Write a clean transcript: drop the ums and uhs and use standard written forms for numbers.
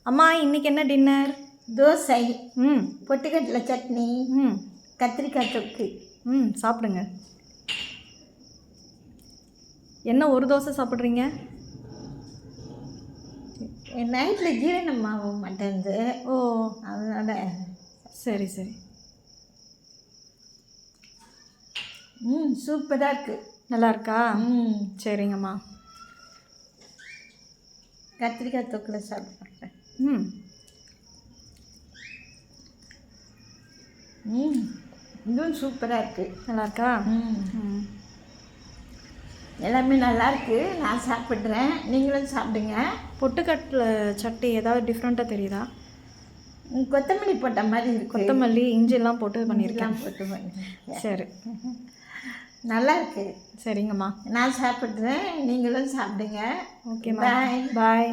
அம்மா இன்னைக்கு என்ன டின்னர்? தோசை, ம் பொட்டுக்கடலை சட்னி, ம் கத்திரிக்காய் தொக்கு. சாப்பிடுங்க. என்ன ஒரு தோசை சாப்பிட்றீங்க? நைட்டில் ஜீரணமாக மாட்டேங்குது. ஓ அதனால் சரி சரி. சூப்பராக இருக்குது. நல்லா இருக்கா? சரிங்கம்மா. கத்திரிக்காய் தொக்கில் சாப்பிட்றேன். இதுவும் சூப்பராக இருக்குது. நல்லா இருக்கா? எல்லாமே நல்லாயிருக்கு. நான் சாப்பிட்றேன், நீங்களும் சாப்பிடுங்க. பொட்டுக்கடலை சட்னி ஏதாவது டிஃப்ரெண்ட்டாக தெரியுதா? கொத்தமல்லி போட்ட மாதிரி இருக்கு. கொத்தமல்லி இஞ்சிலாம் போட்டு பண்ணியிருக்கேன். போட்டு பண்ணியிருக்கேன். சரி நல்லா இருக்கு. சரிங்கம்மா, நான் சாப்பிட்றேன், நீங்களும் சாப்பிடுங்க. ஓகேம்மா, பாய்.